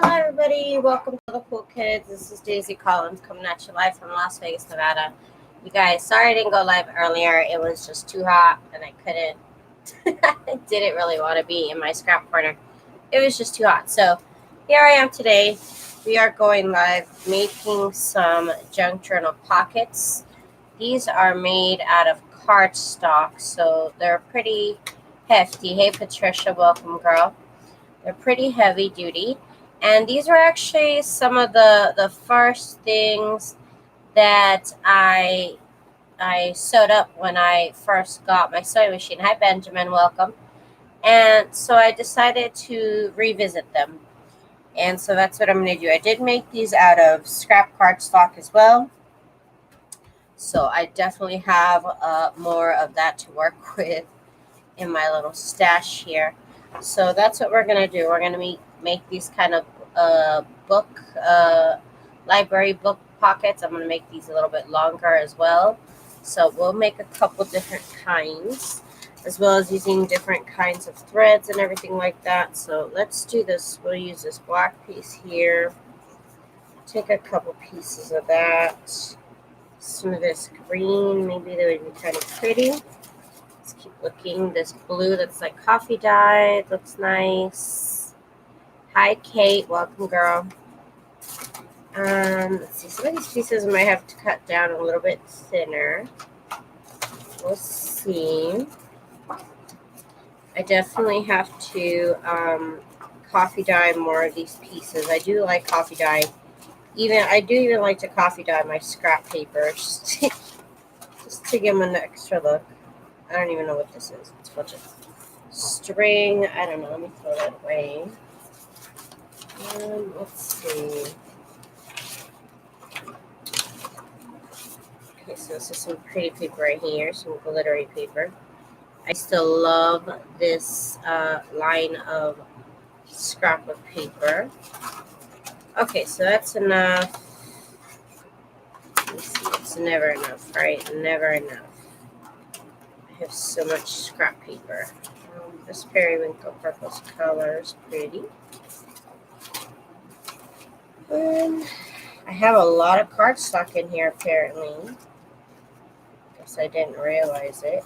Hello everybody, welcome to the Cool Kids. This is Daisy Collins coming at you live from Las Vegas, Nevada. You guys, sorry I didn't go live earlier. It was just too hot and I couldn't, I didn't really want to be in my scrap corner. It was just too hot. So here I am today. We are going live making some junk journal pockets. These are made out of cardstock, so they're pretty hefty. Hey Patricia, welcome girl. They're pretty heavy duty. And these were actually some of the first things that I sewed up when I first got my sewing machine. Hi Benjamin, welcome. And so I decided to revisit them. And so that's what I'm going to do. I did make these out of scrap cardstock as well. So I definitely have more of that to work with in my little stash here. So that's what we're going to do. We're going to make these kind of library book pockets. I'm going to make these a little bit longer as well. So we'll make a couple different kinds, as well as using different kinds of threads and everything like that. So let's do this. We'll use this black piece here. Take a couple pieces of that. Some of this green, maybe they would be kind of pretty. Let's keep looking. This blue that's like coffee dyed looks nice. Hi Kate, welcome girl. Let's see, some of these pieces I might have to cut down a little bit thinner. We'll see. I definitely have to coffee dye more of these pieces. I do like coffee dye. I do even like to coffee dye my scrap papers just to give them an extra look. I don't even know what this is. It's a bunch of string. I don't know. Let me throw that away. Let's see. Okay, so this is some pretty paper right here, some glittery paper. I still love this line of scrap of paper. Okay, so that's enough. Let me see, it's never enough, right? Never enough. I have so much scrap paper. This periwinkle purple's color is pretty. I have a lot of cardstock in here apparently. Guess I didn't realize it.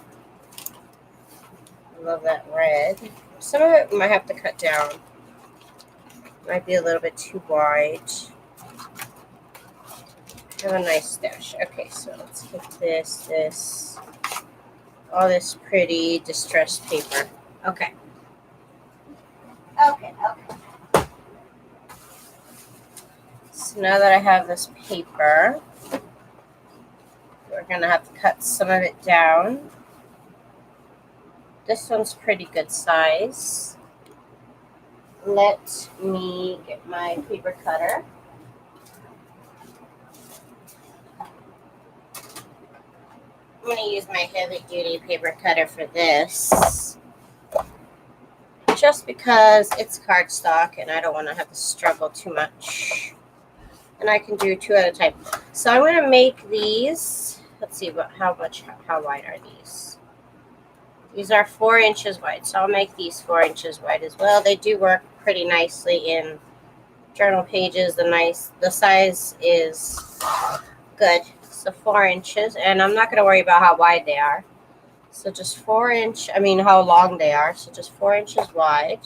I love that red. Some of it might have to cut down. Might be a little bit too wide. I have a nice stash. Okay, so let's get this, all this pretty distressed paper. Okay. So now that I have this paper, we're going to have to cut some of it down. This one's pretty good size. Let me get my paper cutter. I'm going to use my heavy duty paper cutter for this, just because it's cardstock and I don't want to have to struggle too much. And I can do two at a time. So I'm going to make these. Let's see, how wide are these? These are 4 inches wide. So I'll make these 4 inches wide as well. They do work pretty nicely in journal pages. The size is good. So 4 inches. And I'm not going to worry about how wide they are. So just how long they are. So just 4 inches wide.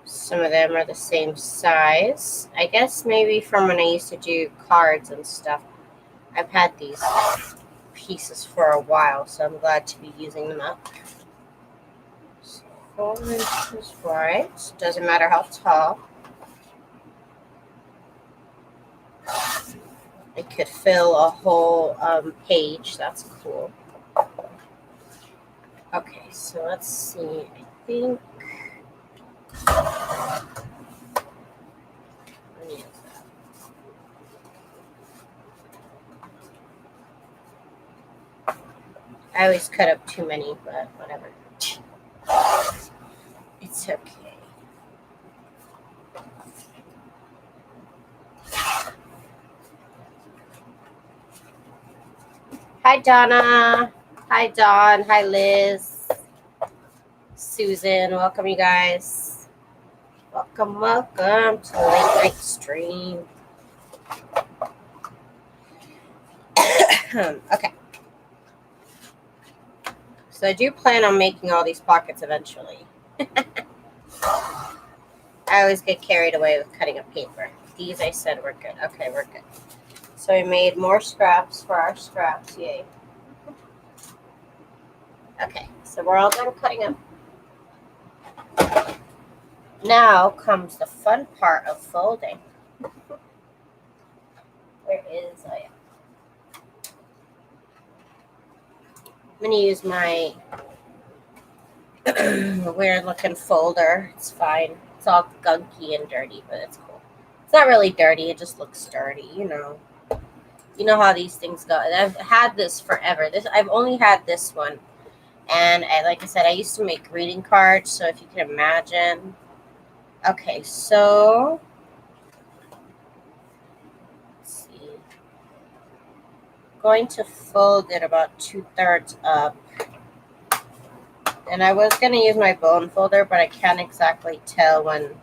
Some of them are the same size. I guess maybe from when I used to do cards and stuff. I've had these pieces for a while, so I'm glad to be using them up. So 4 inches wide. Doesn't matter how tall. It could fill a whole page. That's cool. Okay, so let's see. I think. I always cut up too many, but whatever. It's okay. Hi, Donna. Hi, Dawn. Hi, Liz. Susan, welcome you guys. Welcome to the late night stream. Okay. So I do plan on making all these pockets eventually. I always get carried away with cutting up paper. These I said were good. Okay, we're good. So we made more scraps for our scraps. Yay. Okay, so we're all done cutting up. Now comes the fun part of folding. Where is I? I'm going to use my weird looking folder. It's fine. It's all gunky and dirty, but it's cool. It's not really dirty. It just looks dirty, you know. You know how these things go. And I've had this forever. I've only had this one. And like I said, I used to make greeting cards. So if you can imagine. Okay, so let's see. I'm going to fold it about 2/3 up. And I was going to use my bone folder, but I can't exactly tell when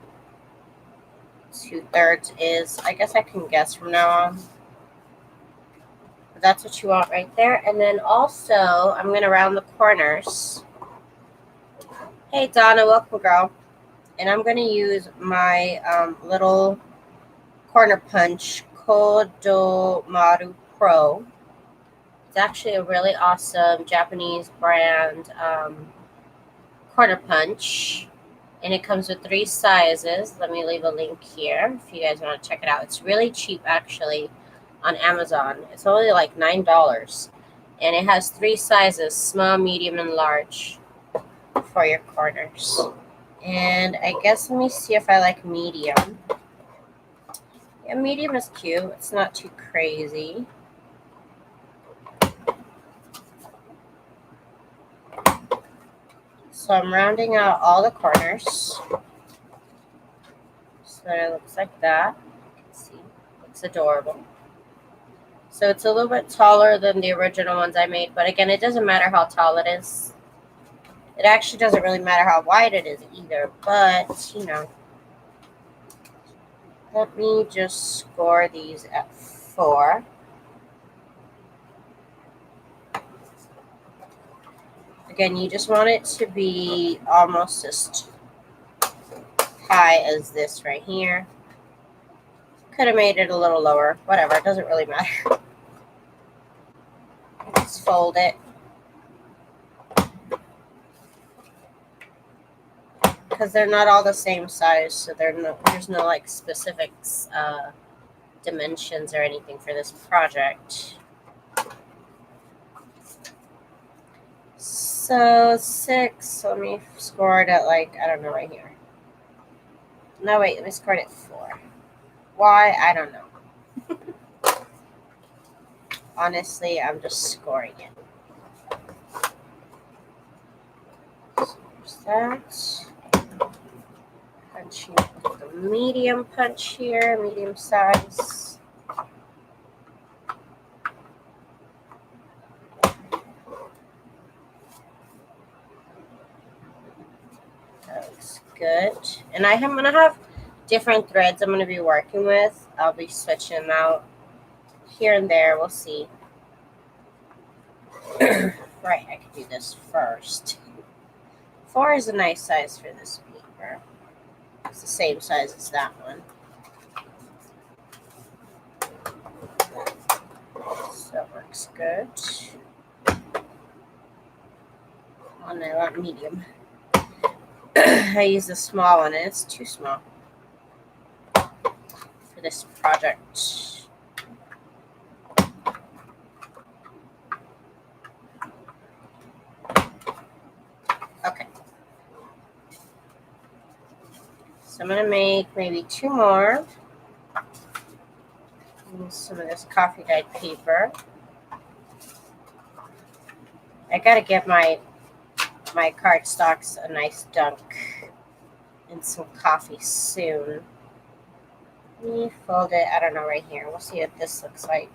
2/3 is. I guess I can guess from now on. But that's what you want right there. And then also, I'm going to round the corners. Hey, Donna, welcome, girl. And I'm going to use my little corner punch, Kadomaru Pro. It's actually a really awesome Japanese brand corner punch. And it comes with 3 sizes. Let me leave a link here if you guys want to check it out. It's really cheap, actually, on Amazon. It's only like $9. And it has 3 sizes, small, medium, and large for your corners. And I guess let me see if I like medium. Yeah, medium is cute. It's not too crazy. So I'm rounding out all the corners. So it looks like that. You can see. It's adorable. So it's a little bit taller than the original ones I made. But again, it doesn't matter how tall it is. It actually doesn't really matter how wide it is either. But, you know. Let me just score these at 4. Again, you just want it to be almost as high as this right here. Could have made it a little lower. Whatever, it doesn't really matter. Just fold it. Because they're not all the same size, so there's no like specific dimensions or anything for this project. So 6, let me score it at like, I don't know, right here. No, wait, let me score it at 4. Why? I don't know. Honestly, I'm just scoring it. So there's that. Punching the medium punch here, medium size. That looks good. And I'm going to have different threads I'm going to be working with. I'll be switching them out here and there. We'll see. Right, I could do this first. 4 is a nice size for this paper. It's the same size as that one. So it works good. And I want medium. I use the small one, and it's too small for this project. Okay. So I'm going to make maybe 2 more. Use some of this coffee dyed paper. I got to give my cardstocks a nice dunk and some coffee soon. Let me fold it, I don't know, right here. We'll see what this looks like.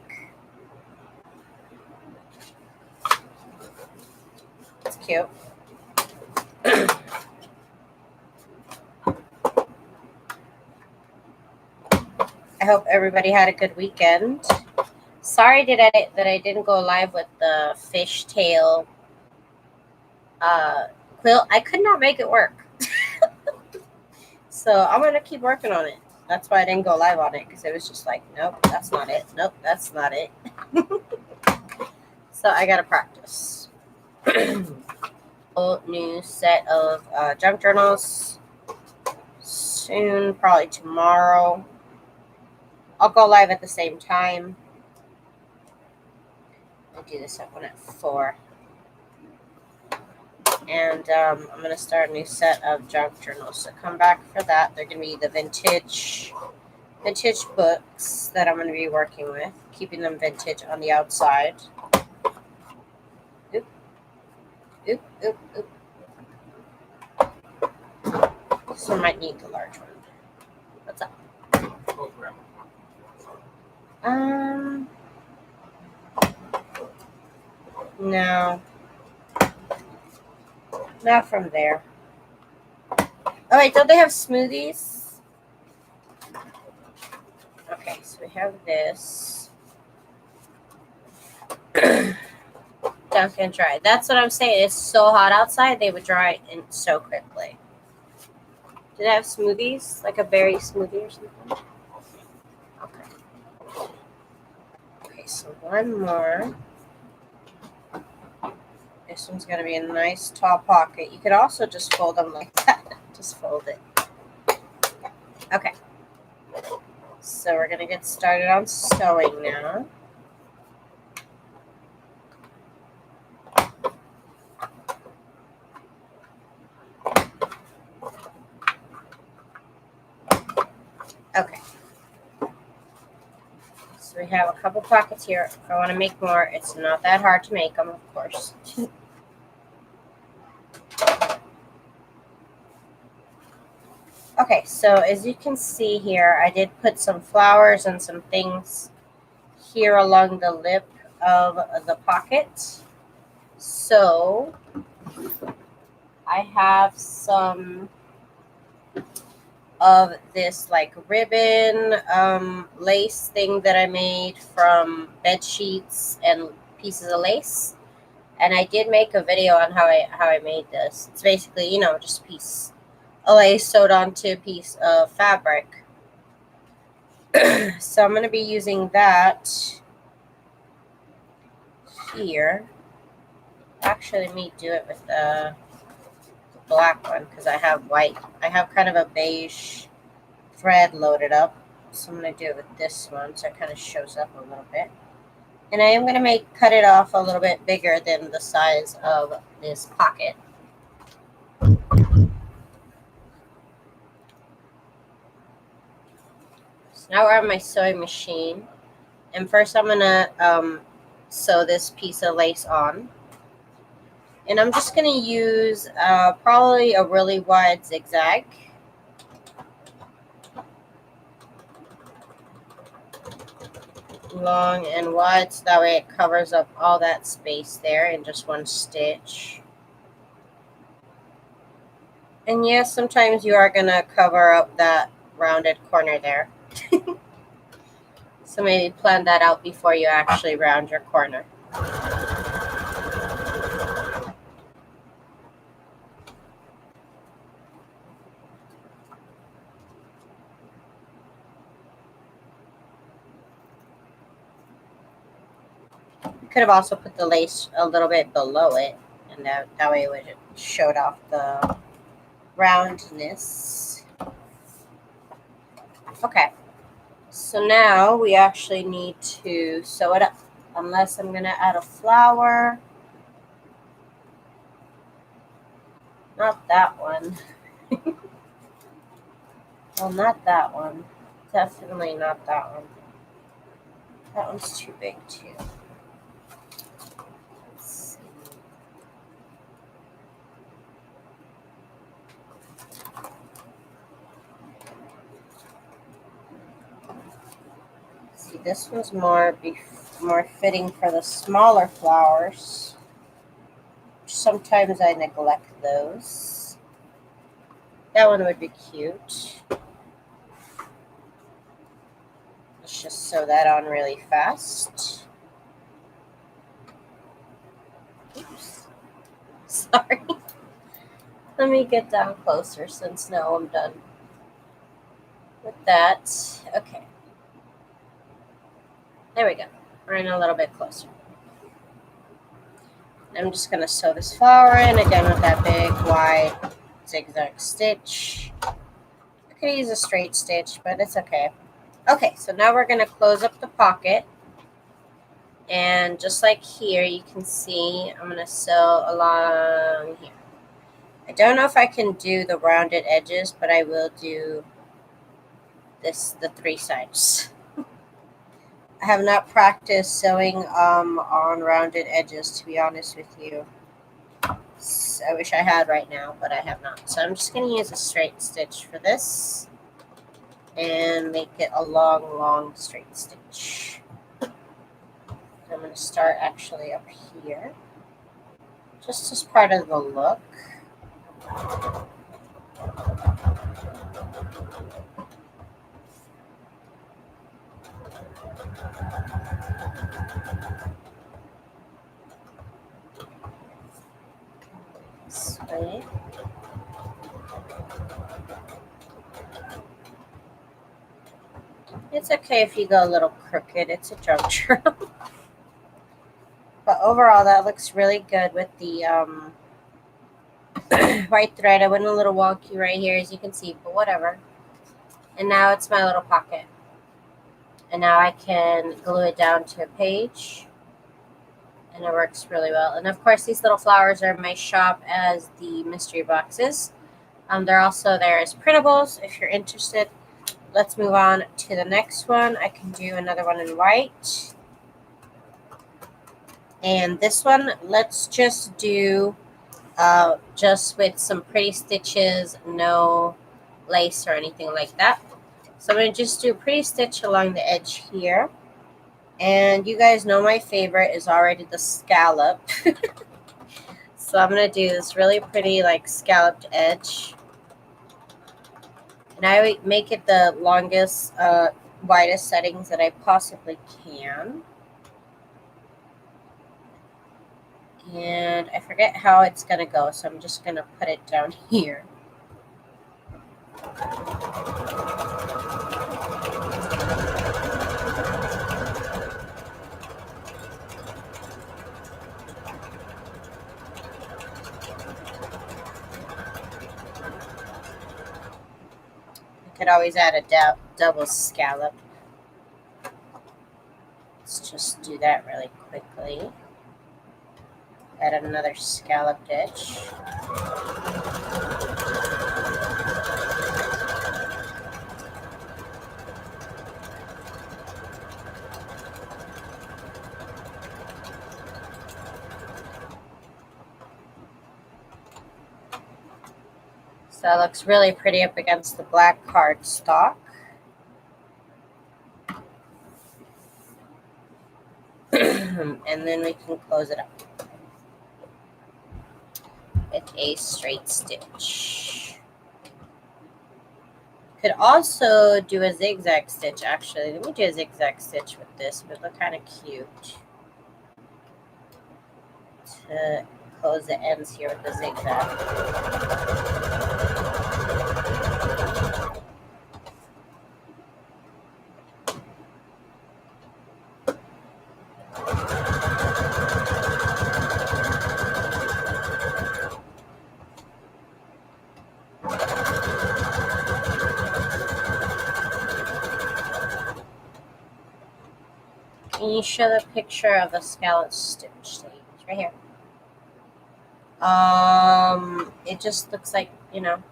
It's cute. hope everybody had a good weekend. Sorry that I didn't go live with the fishtail quilt. I could not make it work. So I'm going to keep working on it. That's why I didn't go live on it, because it was just like, nope, that's not it. Nope, that's not it. So I got to practice. Whole new set of junk journals soon, probably tomorrow. I'll go live at the same time. I'll do this one at 4. And I'm going to start a new set of junk journals. So come back for that. They're going to be the vintage books that I'm going to be working with, keeping them vintage on the outside. Oop, oop, oop, oop. This one might need the large one. What's up? No. Not from there. Oh, wait, don't they have smoothies? Okay, so we have this. Dunk and dry. That's what I'm saying. It's so hot outside, they would dry it so quickly. Do they have smoothies? Like a berry smoothie or something? Okay. Okay, so one more. This one's going to be a nice tall pocket. You could also just fold them like that. Just fold it. Okay. So we're going to get started on sewing now. Okay. So we have a couple pockets here. If I want to make more, it's not that hard to make them, of course. Okay, so as you can see here, I did put some flowers and some things here along the lip of the pocket. So I have some of this like ribbon lace thing that I made from bed sheets and pieces of lace. And I did make a video on how I made this. It's basically, you know, just a piece of lace sewed onto a piece of fabric. So I'm going to be using that here. Actually, let me do it with the black one because I have white. I have kind of a beige thread loaded up. So I'm going to do it with this one so it kind of shows up a little bit. And I am going to cut it off a little bit bigger than the size of this pocket. So now we're on my sewing machine. And first I'm going to sew this piece of lace on. And I'm just going to use probably a really wide zigzag. Long and wide so that way it covers up all that space there in just one stitch. And yes, sometimes you are going to cover up that rounded corner there. So maybe plan that out before you actually round your corner. You could have also put the lace a little bit below it, and that way it would have showed off the roundness. Okay, so now we actually need to sew it up, unless I'm going to add a flower. Not that one. Well, not that one. Definitely not that one. That one's too big too. Let's see, this one's more fitting for the smaller flowers. Sometimes I neglect those. That one would be cute. Let's just sew that on really fast. Oops. Sorry. Let me get down closer since now I'm done with that. Okay. There we go. We're in a little bit closer. I'm just going to sew this flower in again with that big wide zigzag stitch. I could use a straight stitch, but it's okay. Okay, so now we're going to close up the pocket. And just like here, you can see I'm going to sew along here. I don't know if I can do the rounded edges, but I will do the three sides. I have not practiced sewing on rounded edges, to be honest with you. So I wish I had right now, but I have not. So I'm just going to use a straight stitch for this and make it a long straight stitch. I'm going to start actually up here, just as part of the look. This way. It's okay if you go a little crooked. It's a drum drum. But overall, that looks really good with the white thread. I went a little wonky right here, as you can see, but whatever. And now it's my little pocket. And now I can glue it down to a page. And it works really well. And of course, these little flowers are in my shop as the mystery boxes. They're also there as printables if you're interested. Let's move on to the next one. I can do another one in white. And this one, let's just do just with some pretty stitches, no lace or anything like that. So I'm going to just do a pretty stitch along the edge here. And you guys know my favorite is already the scallop. So I'm going to do this really pretty like scalloped edge. And I make it the longest, widest settings that I possibly can. And I forget how it's going to go, so I'm just going to put it down here. I could always add a double scallop. Let's just do that really quickly. Add another scalloped edge. So that looks really pretty up against the black cardstock. And then we can close it up with a straight stitch. Could also do a zigzag stitch, actually. Let me do a zigzag stitch with this. It would look kind of cute. To close the ends here with the zigzag. Can you show the picture of the scallop stitch? It's right here. It just looks like, you know.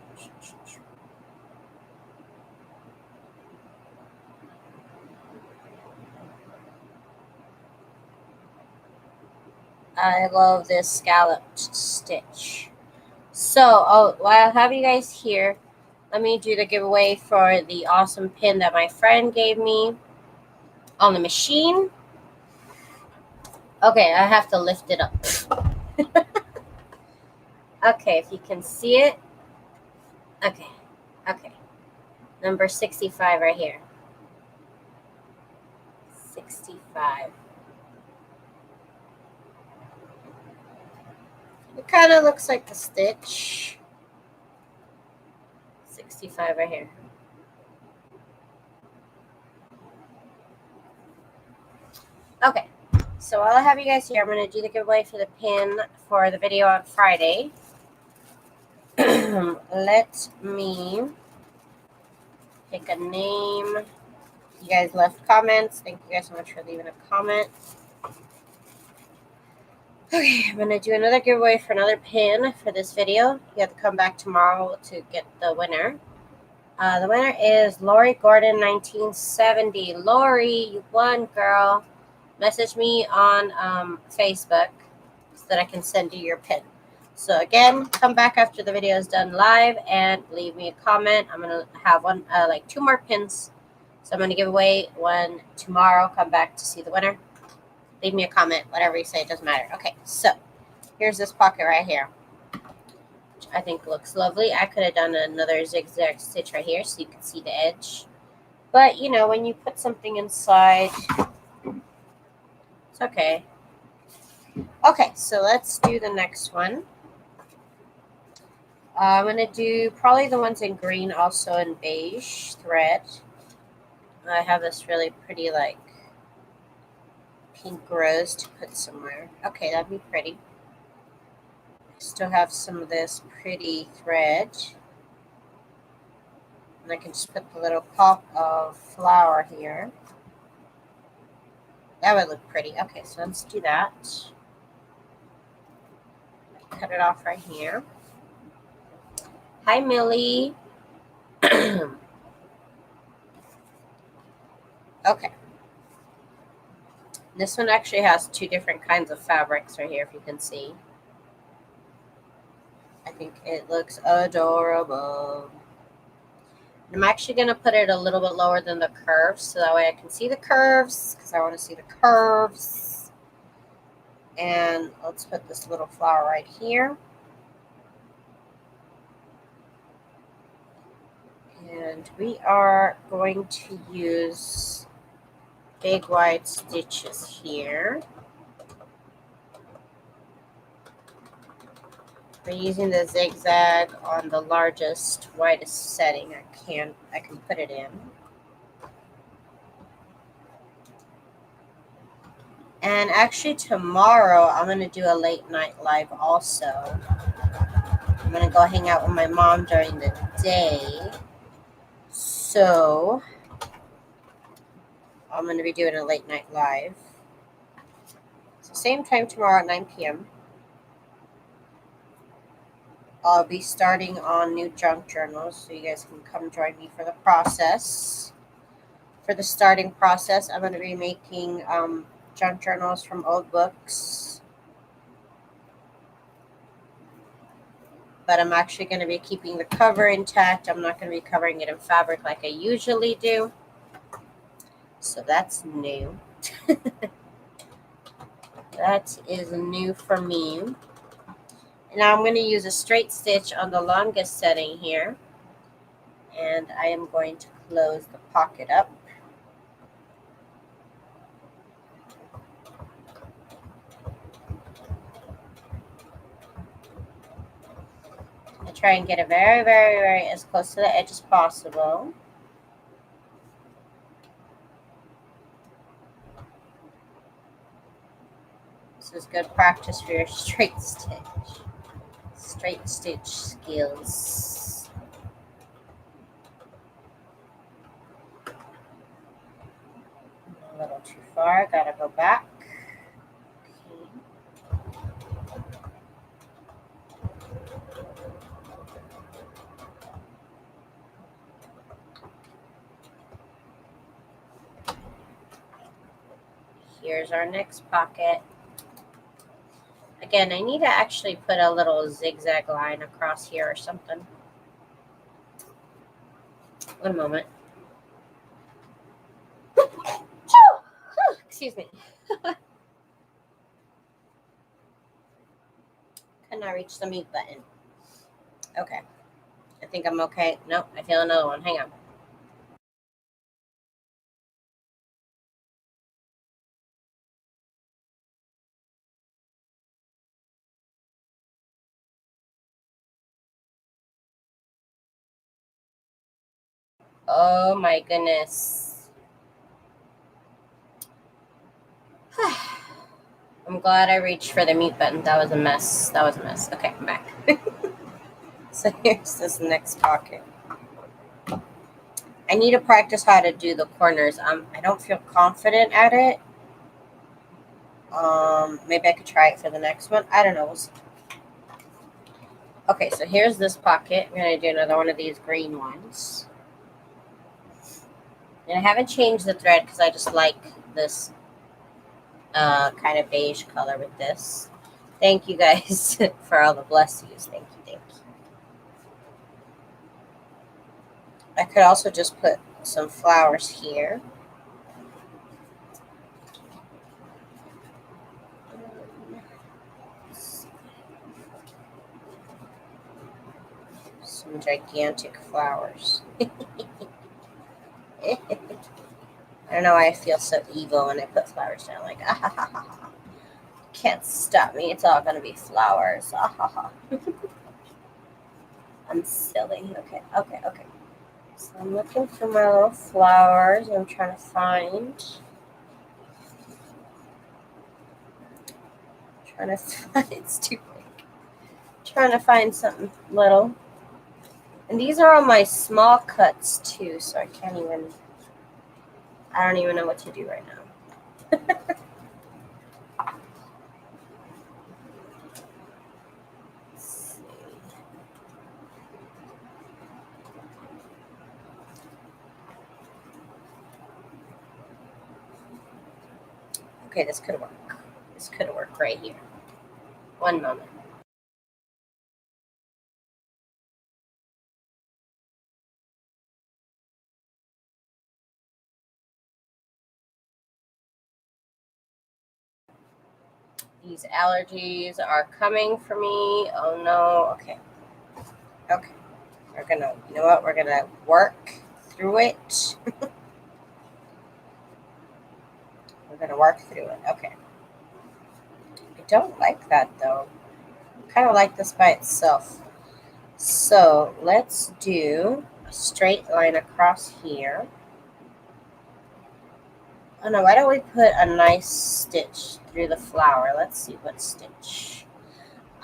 I love this scalloped stitch. So, while I have you guys here, let me do the giveaway for the awesome pin that my friend gave me on the machine. Okay, I have to lift it up. Okay, if you can see it. Okay. Number 65 right here. 65. It kind of looks like the stitch. 65 right here. Okay, so while I have you guys here, I'm going to do the giveaway for the pin for the video on Friday. Let me pick a name. You guys left comments. Thank you guys so much for leaving a comment. Okay, I'm going to do another giveaway for another pin for this video. You have to come back tomorrow to get the winner. The winner is Lori Gordon 1970. Lori, you won, girl. Message me on Facebook so that I can send you your pin. So again, come back after the video is done live and leave me a comment. I'm going to have one, like 2 more pins. So I'm going to give away one tomorrow. Come back to see the winner. Leave me a comment, whatever you say, it doesn't matter. Okay, so here's this pocket right here, which I think looks lovely. I could have done another zigzag stitch right here so you can see the edge. But, you know, when you put something inside, it's okay. Okay, so let's do the next one. I'm going to do probably the ones in green, also in beige thread. I have this really pretty, like, pink rose to put somewhere. Okay, that'd be pretty. I still have some of this pretty thread. And I can just put the little pop of flower here. That would look pretty. Okay, so let's do that. Cut it off right here. Hi, Millie. Okay. This one actually has 2 different kinds of fabrics right here, if you can see. I think it looks adorable. I'm actually going to put it a little bit lower than the curves, so that way I can see the curves, because I want to see the curves. And let's put this little flower right here. And we are going to use big wide stitches here. We're using the zigzag on the largest, widest setting I can put it in. And actually tomorrow I'm going to do a late night live also. I'm going to go hang out with my mom during the day. So I'm going to be doing a late night live. So same time tomorrow at 9 p.m. I'll be starting on new junk journals, so you guys can come join me for the process. For the starting process, I'm going to be making junk journals from old books. But I'm actually going to be keeping the cover intact. I'm not going to be covering it in fabric like I usually do. So that's new. That is new for me. Now I'm going to use a straight stitch on the longest setting here. And I am going to close the pocket up. I try and get it very, very, very as close to the edge as possible. This is good practice for your straight stitch skills. A little too far, gotta go back. Here's our next pocket. Again, I need to actually put a little zigzag line across here or something. One moment. Excuse me. Could not reach the mute button. Okay. I think I'm okay. Nope, I feel another one. Hang on. Oh my goodness. I'm glad I reached for the mute button. That was a mess. That was a mess. Okay, I'm back. So here's this next pocket. I need to practice how to do the corners. I don't feel confident at it. Maybe I could try it for the next one. I don't know. We'll see. Okay, so here's this pocket. I'm going to do another one of these green ones. And I haven't changed the thread because I just like this kind of beige color with this. Thank you guys for all the blessings. Thank you, thank you. I could also just put some flowers here. Some gigantic flowers. I don't know why I feel so evil when I put flowers down. Like, ah ha ha ha ha. Can't stop me. It's all going to be flowers. Ah ha ha. I'm silly. Okay, okay, okay. So I'm looking for my little flowers. I'm trying to find. It's too big. Trying to find something little. And these are all my small cuts too, so I don't even know what to do right now. Let's see. Okay, this could work. This could work right here. One moment. These allergies are coming for me. Oh no. Okay. Okay. We're gonna, you know what? We're gonna work through it. We're gonna work through it. Okay. I don't like that though. I kind of like this by itself. So let's do a straight line across here. Oh no, why don't we put a nice stitch through the flower? Let's see what stitch.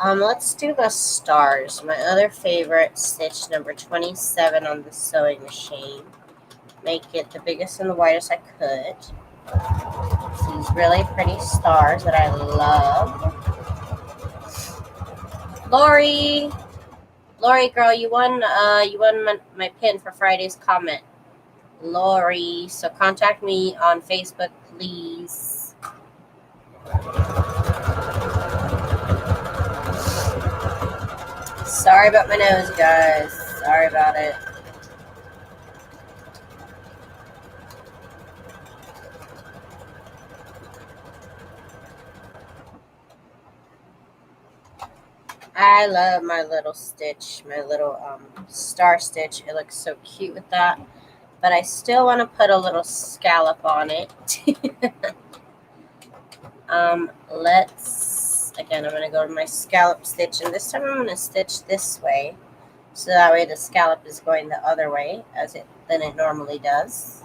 Let's do the stars. My other favorite stitch, number 27 on the sewing machine. Make it the biggest and the widest I could. These really pretty stars that I love. Lori, girl, you won my pin for Friday's comment. Lori, so contact me on Facebook, please. Sorry about my nose, guys. Sorry about it. I love my little stitch, my little star stitch. It looks so cute with that. But I still want to put a little scallop on it. Again, I'm going to go to my scallop stitch. And this time I'm going to stitch this way. So that way the scallop is going the other way than it normally does.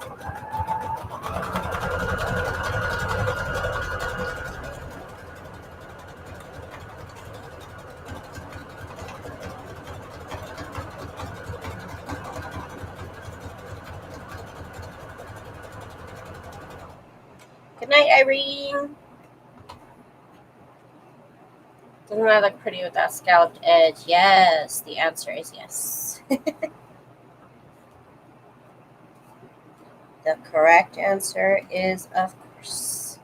Good night, Irene. Doesn't that look pretty with that scalloped edge? Yes, the answer is yes. The correct answer is, of course.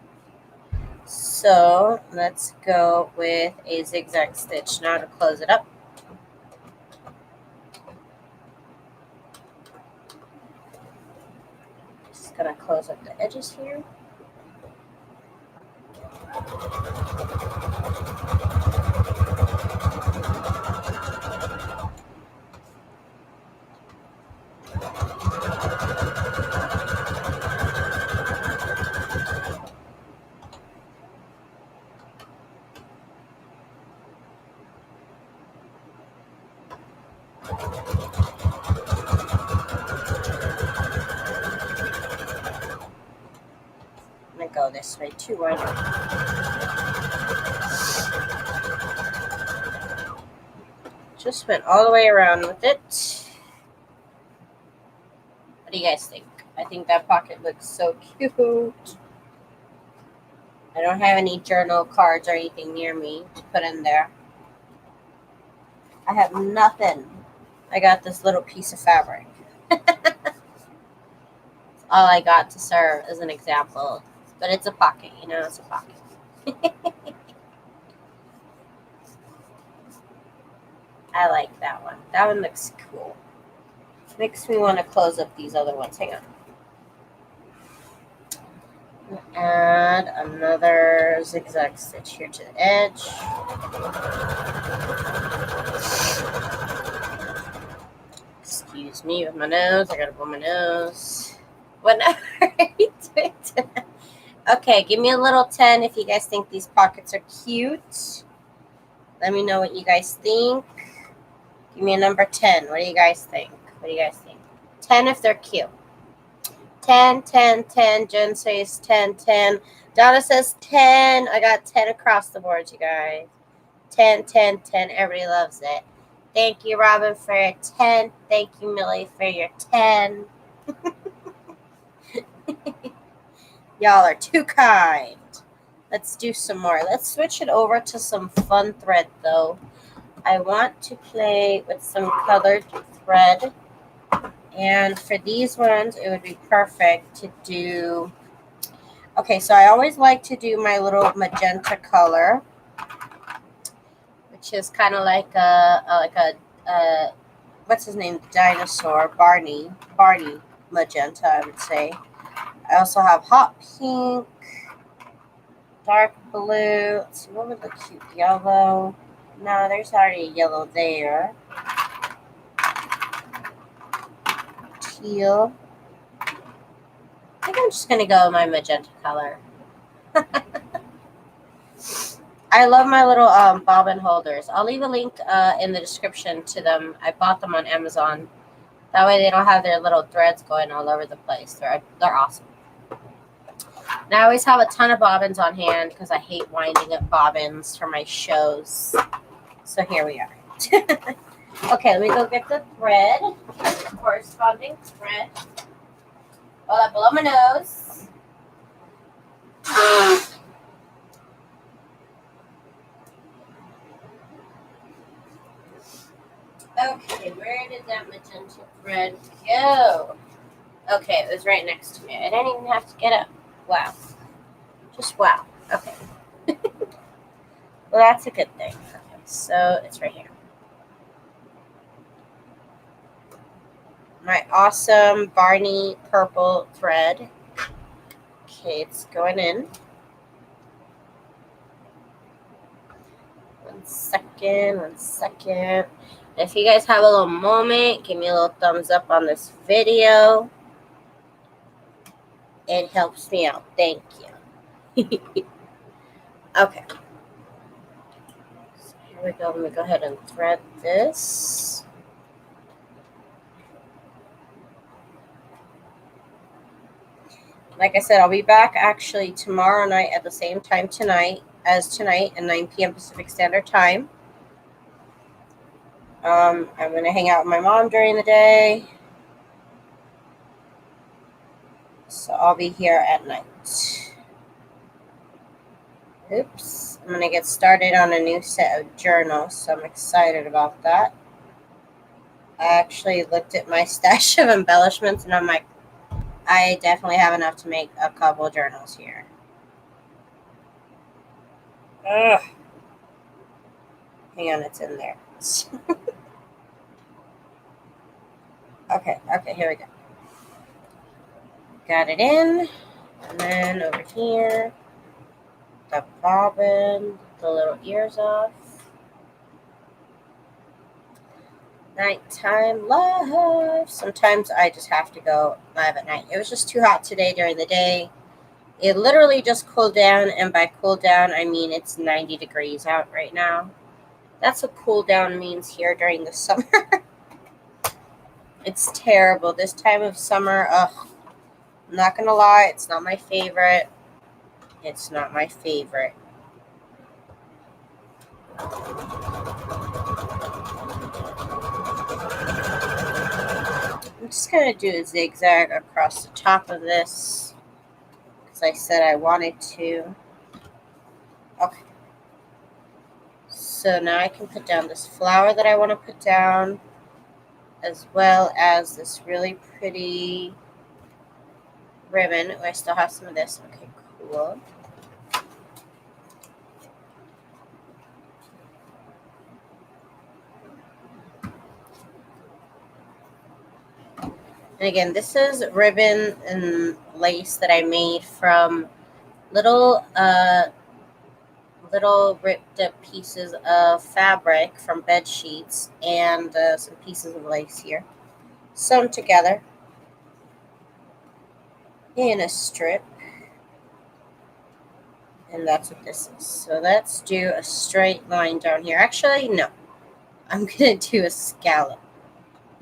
So let's go with a zigzag stitch now to close it up. Just gonna close up the edges here. this way too. Why not? Just went all the way around with it. What do you guys think? I think that pocket looks so cute. I don't have any journal cards or anything near me to put in there. I have nothing. I got this little piece of fabric. All I got to serve as an example. But it's a pocket, you know, it's a pocket. I like that one. That one looks cool. Makes me want to close up these other ones. Hang on. Add another zigzag stitch here to the edge. Excuse me with my nose. I gotta blow my nose. Whatever. Okay, give me a little 10 if you guys think these pockets are cute. Let me know what you guys think. Give me a number 10. What do you guys think? What do you guys think? 10 if they're cute. 10, 10, 10. Jen says 10, 10. Donna says 10. I got 10 across the board, you guys. 10, 10, 10. Everybody loves it. Thank you, Robin, for your 10. Thank you, Millie, for your 10. Y'all are too kind. Let's do some more. Let's switch it over to some fun thread, though. I want to play with some colored thread. And for these ones, it would be perfect to do... Okay, so I always like to do my little magenta color, which is kind of like a what's his name? Dinosaur, Barney magenta, I would say. I also have hot pink, dark blue. Let's see, what would look cute? Yellow. No, there's already a yellow there. Teal. I think I'm just going to go with my magenta color. I love my little bobbin holders. I'll leave a link in the description to them. I bought them on Amazon. That way they don't have their little threads going all over the place. They're awesome. And I always have a ton of bobbins on hand because I hate winding up bobbins for my shows. So here we are. Okay, let me go get the thread. Corresponding thread. While I blow my nose. Okay, where did that magenta thread go? Okay, it was right next to me. I didn't even have to get up. Wow. Just wow. Okay. Well, that's a good thing. Okay, so it's right here. My awesome Barney purple thread. Okay, it's going in. 1 second, 1 second. If you guys have a little moment, give me a little thumbs up on this video. It helps me out. Thank you. Okay. So here we go. Let me go ahead and thread this. Like I said, I'll be back actually tomorrow night at the same time as tonight at 9 p.m. Pacific Standard Time. I'm going to hang out with my mom during the day. So I'll be here at night. Oops. I'm going to get started on a new set of journals, so I'm excited about that. I actually looked at my stash of embellishments, and I'm like, I definitely have enough to make a couple of journals here. Ugh. Hang on, it's in there. Okay, here we go. Got it in. And then over here, the bobbin, the little ears off. Nighttime live. Sometimes I just have to go live at night. It was just too hot today during the day. It literally just cooled down, and by cool down, I mean it's 90 degrees out right now. That's what cool down means here during the summer. It's terrible. This time of summer, ugh. I'm not going to lie, it's not my favorite. It's not my favorite. I'm just going to do a zigzag across the top of this because I said I wanted to. Okay. So now I can put down this flower that I want to put down, as well as this really pretty ribbon. Oh, I still have some of this. Okay, cool. And again, this is ribbon and lace that I made from little ripped up pieces of fabric from bed sheets and some pieces of lace here, sewn together in a strip. And that's what this is. So let's do a straight line down here. Actually, no. I'm going to do a scallop.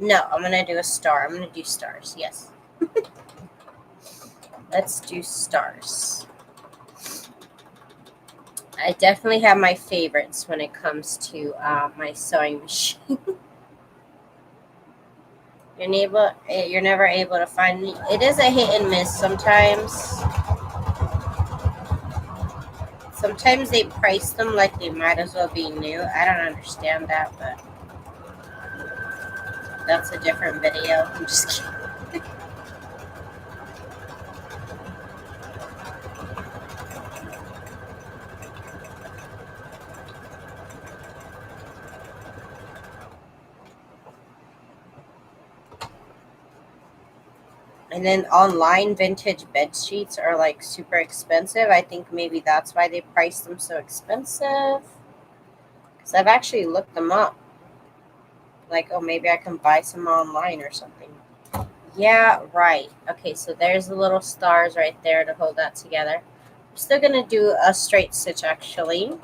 No, I'm going to do a star. I'm going to do stars. Yes. Let's do stars. I definitely have my favorites when it comes to my sewing machine. You're never able to find me. It is a hit and miss sometimes. Sometimes they price them like they might as well be new. I don't understand that, but that's a different video. I'm just kidding. And then online vintage bed sheets are like super expensive. I think maybe that's why they price them so expensive. Because I've actually looked them up. Like, oh, maybe I can buy some online or something. Yeah, right. Okay, so there's the little stars right there to hold that together. I'm still going to do a straight stitch actually.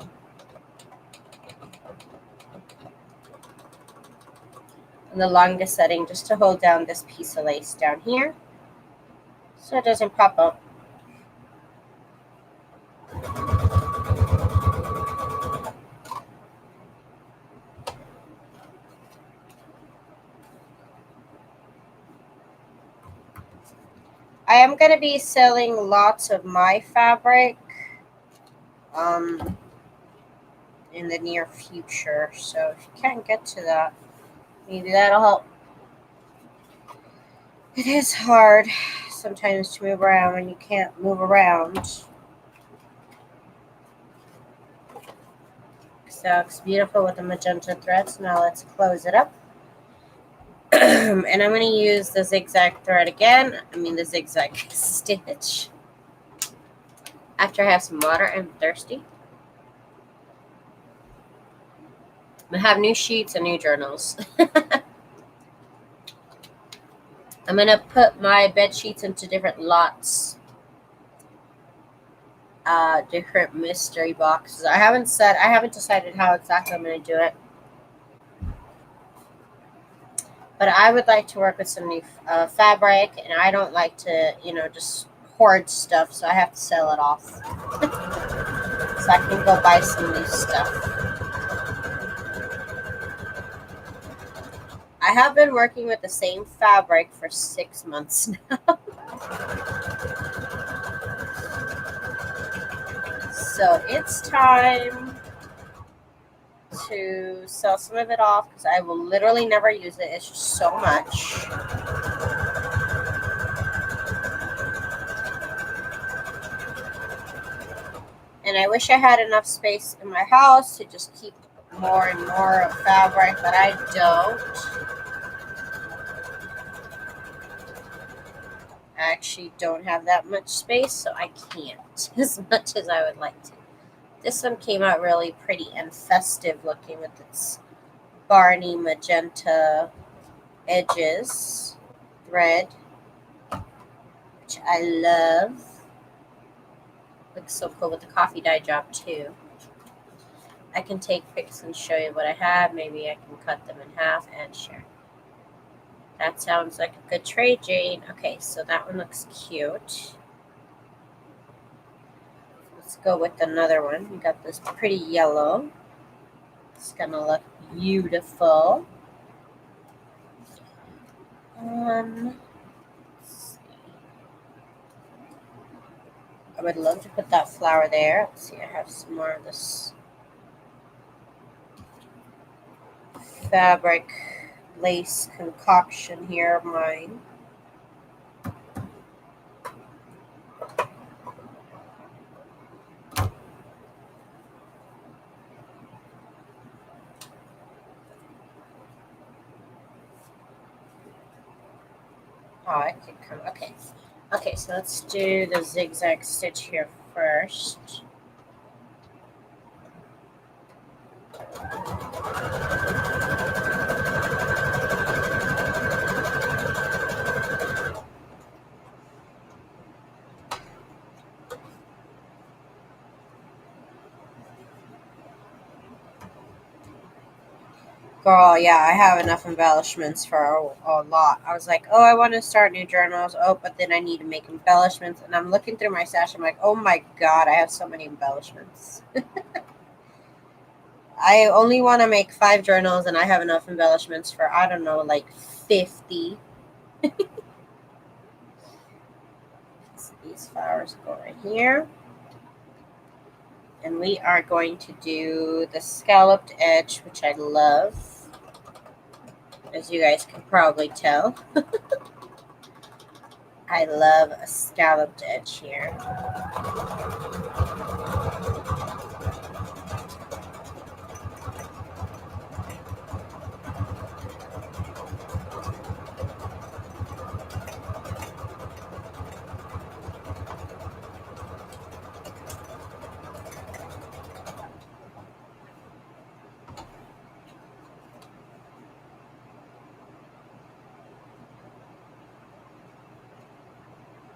And the longest setting just to hold down this piece of lace down here so it doesn't pop up. I am going to be selling lots of my fabric in the near future. So if you can't get to that, maybe that'll help. It is hard sometimes to move around when you can't move around. So it's beautiful with the magenta threads. Now let's close it up. And I'm going to use the zigzag thread again. The zigzag stitch. After I have some water, I'm thirsty. I have new sheets and new journals. I'm going to put my bed sheets into different lots. Different mystery boxes. I haven't decided how exactly I'm going to do it. But I would like to work with some new fabric, and I don't like to, just hoard stuff, so I have to sell it off. So I can go buy some new stuff. I have been working with the same fabric for 6 months now. So it's time to sell some of it off because I will literally never use it. It's just so much. And I wish I had enough space in my house to just keep more and more fabric, but I don't. I actually don't have that much space, so I can't as much as I would like to. This one came out really pretty and festive looking with its Barney magenta edges, thread, which I love. Looks so cool with the coffee dye job too. I can take pics and show you what I have. Maybe I can cut them in half and share. That sounds like a good trade, Jane. Okay, so that one looks cute. Let's go with another one. We got this pretty yellow. It's gonna look beautiful. Let's see. I would love to put that flower there. Let's see, I have some more of this fabric lace concoction here of mine. Oh, I could come. Okay. Okay, so let's do the zigzag stitch here first. Girl, yeah, I have enough embellishments for a lot. I was like, oh, I want to start new journals. Oh, but then I need to make embellishments. And I'm looking through my stash. I'm like, oh my God, I have so many embellishments. I only want to make 5 journals and I have enough embellishments for, I don't know, like 50. So these flowers go right here. And we are going to do the scalloped edge, which I love. As you guys can probably tell. I love a scalloped edge here.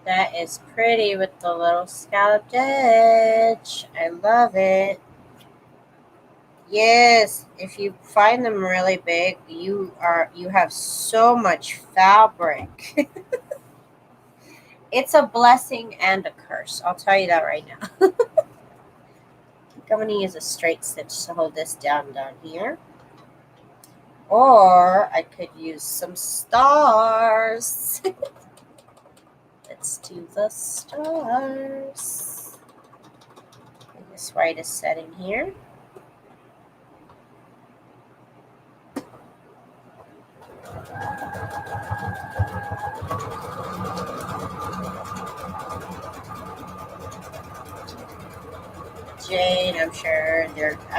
That is pretty with the little scalloped edge. I love it. Yes, if you find them really big, you have so much fabric. It's a blessing and a curse. I'll tell you that right now. I think I'm going to use a straight stitch to hold this down here. Or I could use some stars. Let's do the stars. And this white is setting here. Jane, I'm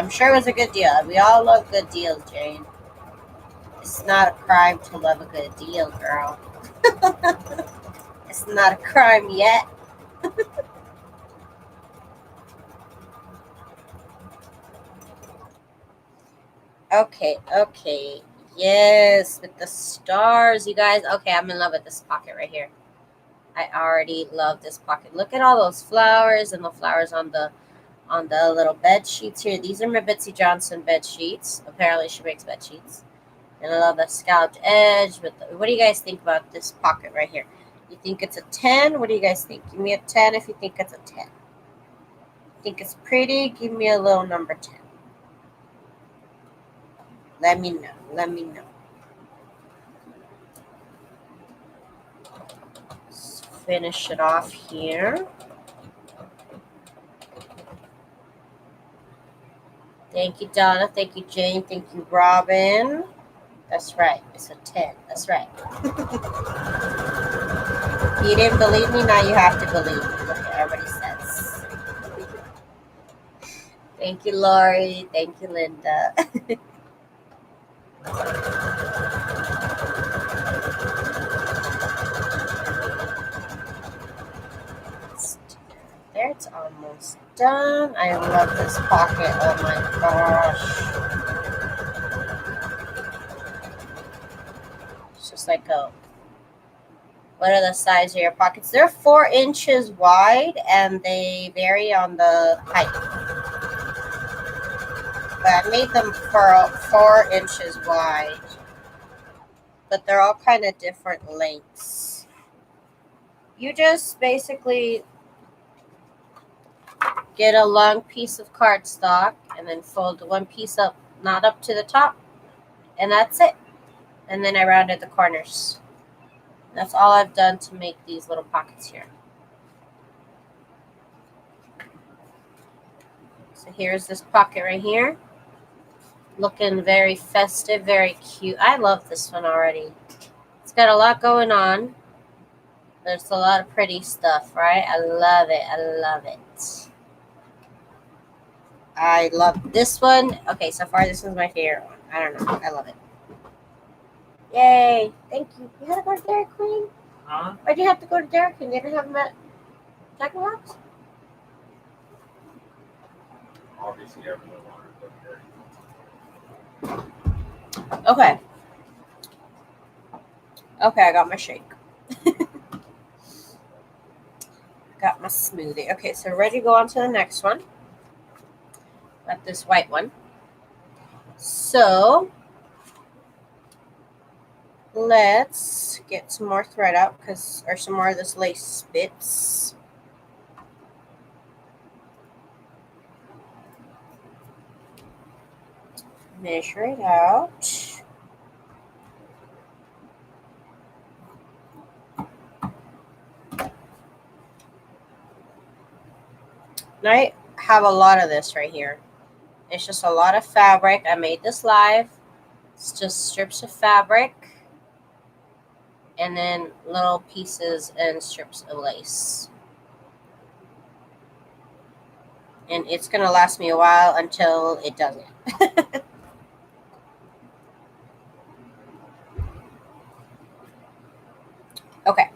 sure it was a good deal. We all love good deals, Jane. It's not a crime to love a good deal, girl. It's not a crime yet. Okay. Yes, with the stars, you guys. Okay, I'm in love with this pocket right here. I already love this pocket. Look at all those flowers and the flowers on the little bed sheets here. These are my Betsy Johnson bed sheets. Apparently, she makes bed sheets. And I love the scalloped edge. What do you guys think about this pocket right here? You think it's a 10? What do you guys think? Give me a 10 if you think it's a 10. Think it's pretty? Give me a little number 10. Let me know. Let me know. Let's finish it off here. Thank you, Donna. Thank you, Jane. Thank you, Robin. That's right. It's a 10. That's right. If you didn't believe me, now you have to believe me. Look what everybody says. Thank you, Lori. Thank you, Linda. There, it's almost done. I love this pocket. Oh my gosh. It's just like what are the size of your pockets? They're 4 inches wide and they vary on the height. But I made them for 4 inches wide. But they're all kind of different lengths. You just basically get a long piece of cardstock and then fold one piece up, not up to the top, and that's it. And then I rounded the corners. That's all I've done to make these little pockets here. So here's this pocket right here. Looking very festive, very cute. I love this one already. It's got a lot going on. There's a lot of pretty stuff, right? I love it. I love it. I love this one. Okay, so far this is my favorite one. I don't know. I love it. Yay. Thank you. You had to go to Dairy Queen? Huh? Why'd you have to go to Dairy Queen? You didn't have them at Jack in the Box? Obviously, everyone wanted to go there. Okay. Okay, I got my shake. Got my smoothie. Okay, so ready to go on to the next one. Got this white one. So let's get some more thread out, or some more of this lace bits. Measure it out. And I have a lot of this right here. It's just a lot of fabric. I made this live. It's just strips of fabric and then little pieces and strips of lace. And it's going to last me a while until it doesn't. Okay.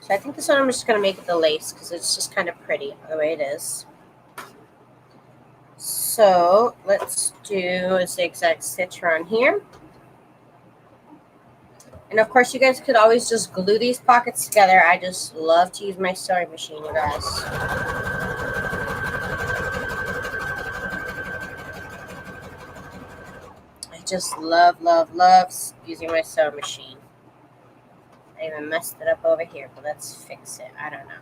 So I think this one I'm just going to make it the lace because it's just kind of pretty the way it is. So let's do a zigzag stitch around here. And of course you guys could always just glue these pockets together. I just love to use my sewing machine, you guys. I just love using my sewing machine. I even messed it up over here, but let's fix it. I don't know.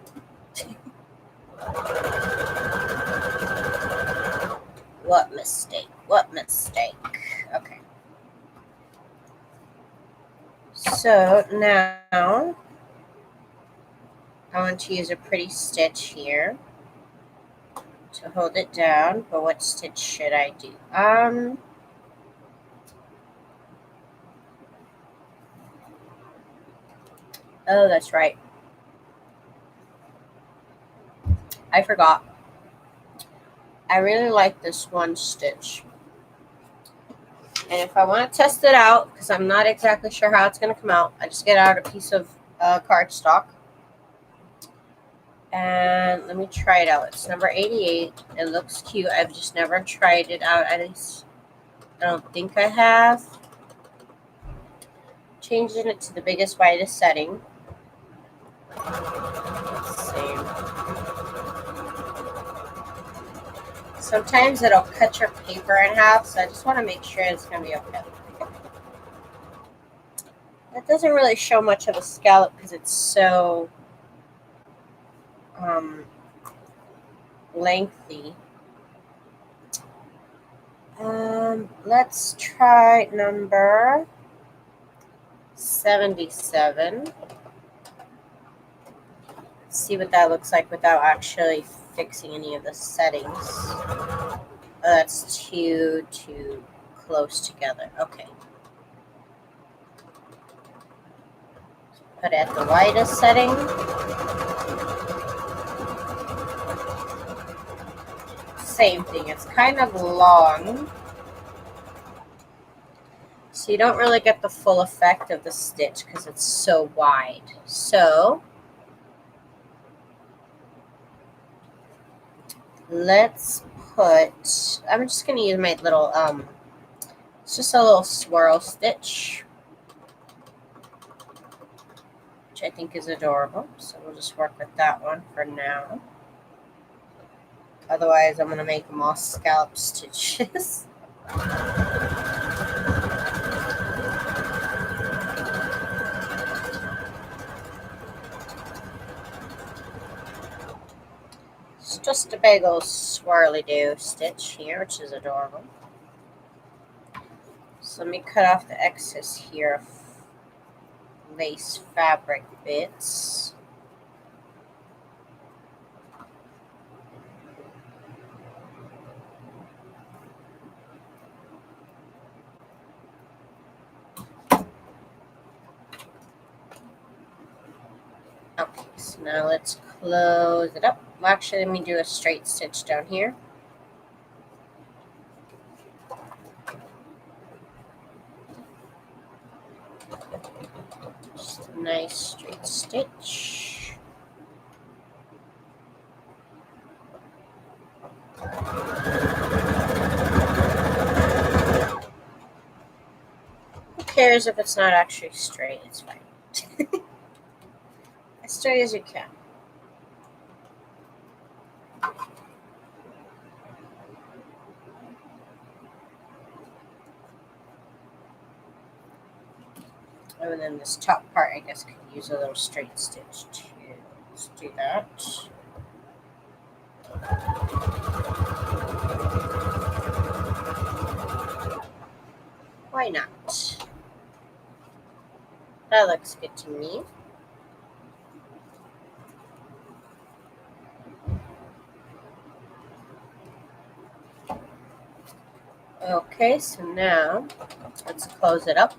What mistake? What mistake? Okay. So now I want to use a pretty stitch here to hold it down. But what stitch should I do? Oh, that's right. I forgot. I really like this one stitch. And if I want to test it out, because I'm not exactly sure how it's going to come out, I just get out a piece of cardstock. And let me try it out. It's number 88. It looks cute. I've just never tried it out. At least I don't think I have. Changing it to the biggest, widest setting. Let's see. Sometimes it'll cut your paper in half, so I just want to make sure it's going to be okay. That doesn't really show much of a scallop because it's so lengthy. Let's try number 77. Let's see what that looks like without actually fixing any of the settings. Oh, that's too close together. Okay. Put it at the widest setting. Same thing. It's kind of long. So you don't really get the full effect of the stitch because it's so wide. So let's put, I'm just going to use my little, it's just a little swirl stitch, which I think is adorable. So we'll just work with that one for now. Otherwise, I'm going to make them all scallop stitches. just a big old swirly do stitch here, which is adorable. So let me cut off the excess here of lace fabric bits. Okay, so now let's close it up. Well, actually, let me do a straight stitch down here. Just a nice straight stitch. Who cares if it's not actually straight? It's fine. As straight as you can. And then this top part, I guess, could use a little straight stitch too. Let's do that. Why not? That looks good to me. Okay, so now let's close it up.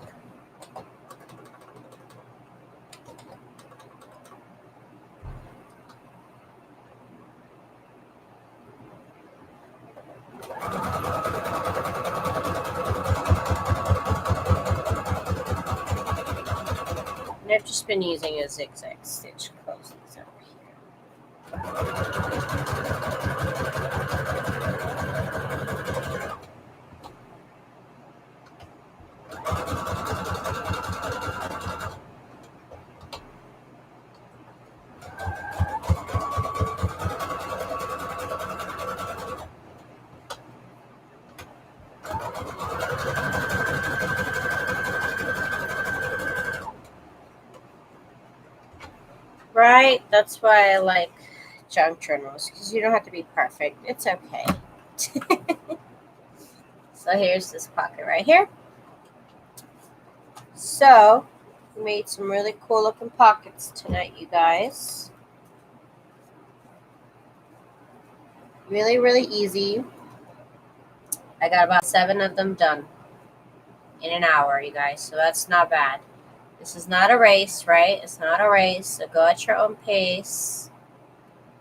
And I've just been using a zigzag stitch to close these up Right? That's why I like junk journals, because you don't have to be perfect. It's okay. So here's this pocket right here. So we made some really cool looking pockets tonight, you guys. Really, really easy. I got about 7 of them done in an hour, you guys. So that's not bad. This is not a race, right? It's not a race. So go at your own pace.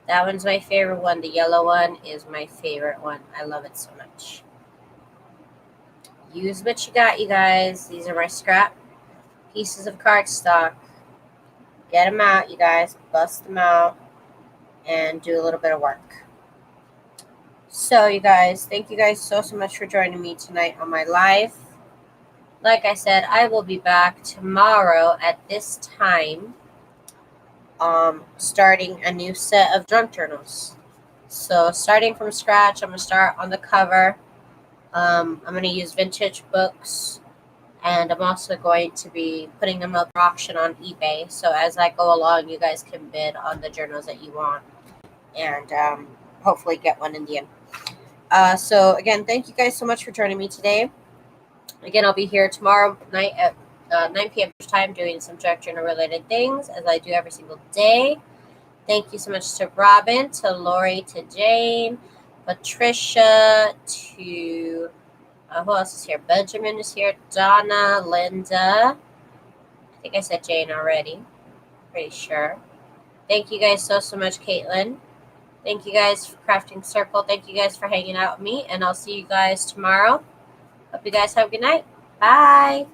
That one's my favorite one. The yellow one is my favorite one. I love it so much. Use what you got, you guys. These are my scrap pieces of cardstock. Get them out, you guys. Bust them out and do a little bit of work. So, you guys, thank you guys so much for joining me tonight on my live. Like I said, I will be back tomorrow at this time, starting a new set of junk journals. So, starting from scratch, I'm going to start on the cover. I'm going to use vintage books, and I'm also going to be putting them up for auction on eBay. So, as I go along, you guys can bid on the journals that you want, and hopefully get one in the end. So, again, thank you guys so much for joining me today. Again, I'll be here tomorrow night at 9 p.m. time doing some junk journal related things, as I do every single day. Thank you so much to Robin, to Lori, to Jane, Patricia, to who else is here? Benjamin is here, Donna, Linda. I think I said Jane already. Pretty sure. Thank you guys so much, Caitlin. Thank you guys for Crafting Circle. Thank you guys for hanging out with me, and I'll see you guys tomorrow. Hope you guys have a good night. Bye.